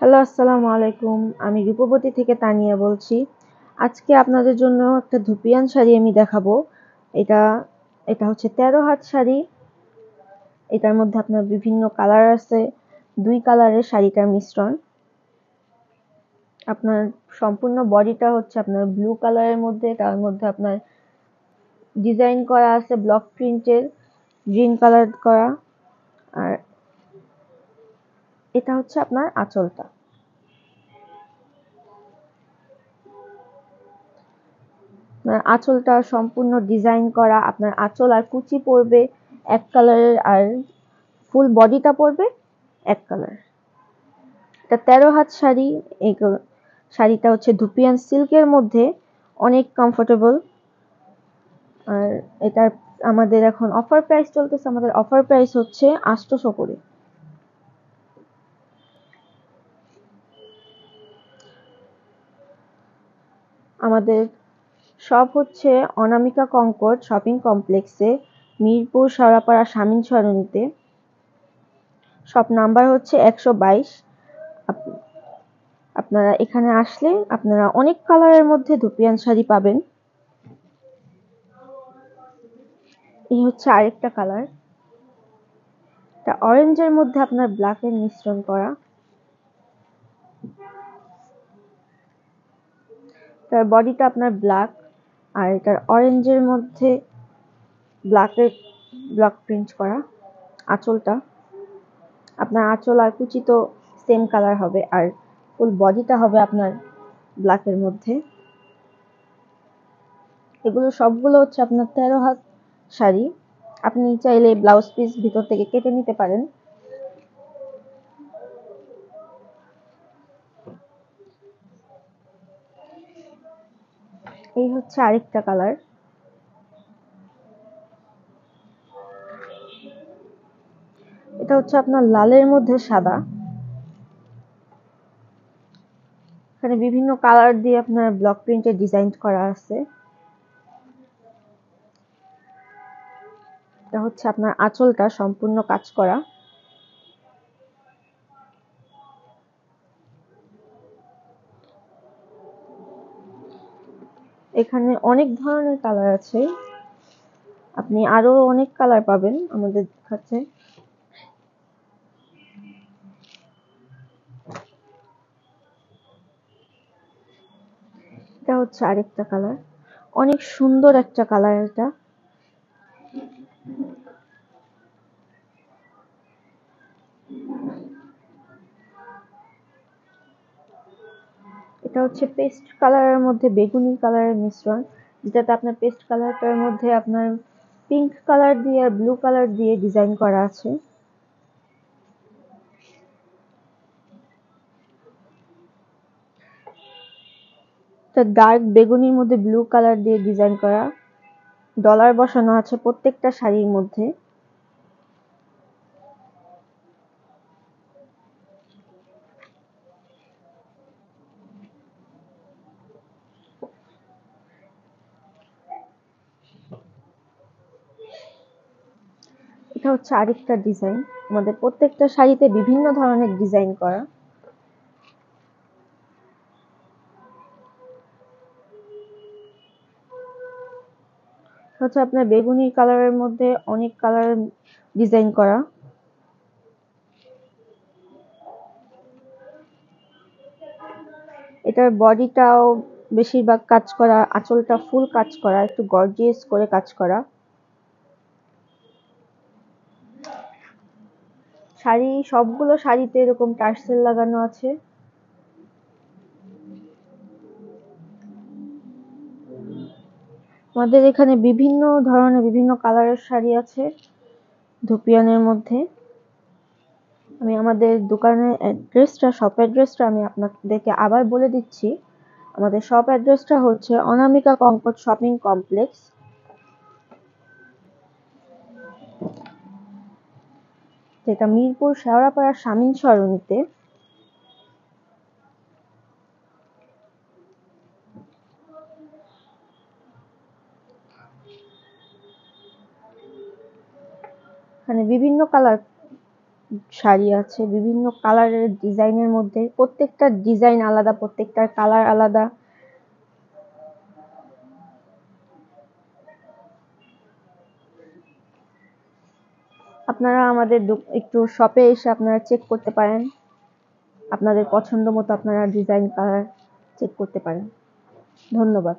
Hello, আসসালামু আলাইকুম। আমি রূপবতী থেকে তানিয়া বলছি। আজকে আপনাদের জন্য একটা ধুপিয়ান শাড়ি আমি দেখাবো। এটা এটা হচ্ছে 13 হাত শাড়ি। এটার মধ্যে আপনার বিভিন্ন কালার আছে, 2 কালারের শাড়িটার মিশ্রণ। আপনার সম্পূর্ণ বডিটা হচ্ছে আপনার ব্লু কালারের মধ্যে, তার মধ্যে আপনার ডিজাইন করা আছে ব্লক প্রিন্টের, গ্রিন কালার করা। আর এটা হচ্ছে আপনার আঁচলটা। আঁচলটা সম্পূর্ণ ডিজাইন করা, আপনার আঁচল আর কুচি পড়বে এক কালারের, আর ফুল বডিটা পড়বে এক কালার। এটা 13 হাত শাড়ি। এই শাড়িটা হচ্ছে ধুপিয়ান সিল্কের মধ্যে, অনেক কমফোর্টেবল। আর এটা আমাদের এখন অফার প্রাইস চলতেছে। আমাদের অফার প্রাইস হচ্ছে 800 করে। আমাদের শপ হচ্ছে অনামিকা কনকর্ড শপিং কমপ্লেক্সে, মিরপুর শেওড়াপাড়া শামীম সরণিতে। শপ নাম্বার হচ্ছে 122। আপনারা এখানে আসলে আপনারা অনেক কালারের মধ্যে ধুপিয়ান শাড়ি পাবেন। এই হচ্ছে আরেকটা কালার, এটা অরেঞ্জের মধ্যে আপনার ব্ল্যাকের মিশ্রণ করা। তার বডিটা আপনার ব্ল্যাক, আর এটার অরেঞ্জের মধ্যে ব্ল্যাকের ব্লক প্রিন্ট করা। আঁচলটা আপনার আঁচল আর কুচি তো সেম কালার হবে, আর ফুল বডিটা হবে আপনার ব্ল্যাকের মধ্যে। এগুলো সবগুলো হচ্ছে আপনার 13 হাত শাড়ি। আপনি চাইলে ব্লাউজ পিস ভিতর থেকে কেটে নিতে পারেন। এই হচ্ছে আরেকটা কালার, এটা হচ্ছে আপনার লালের মধ্যে সাদা। এখানে বিভিন্ন কালার দিয়ে আপনার ব্লক প্রিন্টের ডিজাইন করা আছে। এটা হচ্ছে আপনার আঁচলটা সম্পূর্ণ কাজ করা। এখানে অনেক ধরনের কালার আছে, আপনি আরো অনেক কালার পাবেন আমাদের কাছে। এটা হচ্ছে আরেকটা কালার, অনেক সুন্দর একটা কালার। এটা হচ্ছে পেস্ট কালারের মধ্যে বেগুনি কালারের মিশ্রণ, যেটাতে আপনার পেস্ট কালারটার মধ্যে আপনার পিঙ্ক কালার দিয়ে আর ব্লু কালার দিয়ে ডিজাইন করা আছে। এটা ডার্ক বেগুনির মধ্যে ব্লু কালার দিয়ে ডিজাইন করা, ডলার বসানো আছে প্রত্যেকটা শাড়ির মধ্যে। এটা হচ্ছে আরেকটা ডিজাইন, আমাদের প্রত্যেকটা শাড়িতে বিভিন্ন ধরনের ডিজাইন করা। হচ্ছে আপনার বেগুনি কালারের মধ্যে অনেক কালার ডিজাইন করা। এটার বডিটাও বেশিরভাগ কাজ করা, আঁচলটা ফুল কাজ করা, একটু গর্জিয়াস করে কাজ করা। শাড়ি সবগুলো শাড়িতে এরকম টার্সেল লাগানো আছে। আমাদের এখানে বিভিন্ন ধরনের বিভিন্ন কালারের শাড়ি আছে ধুপিয়ানের মধ্যে। আমি আমাদের দোকানের অ্যাড্রেসটা, শপ অ্যাড্রেসটা আমি আপনাদেরকে আবার বলে দিচ্ছি। আমাদের শপ অ্যাড্রেসটা হচ্ছে অনামিকা কনকর্ড শপিং কমপ্লেক্স, যেটা মিরপুর শেওড়াপাড়া শামীম সরণিতে। এখানে বিভিন্ন কালার শাড়ি আছে বিভিন্ন কালারের ডিজাইনের মধ্যে, প্রত্যেকটা ডিজাইন আলাদা, প্রত্যেকটার কালার আলাদা। আপনারা আমাদের একটু শপে এসে আপনারা চেক করতে পারেন, আপনাদের পছন্দ মতো আপনারা ডিজাইন কালার চেক করতে পারেন। ধন্যবাদ।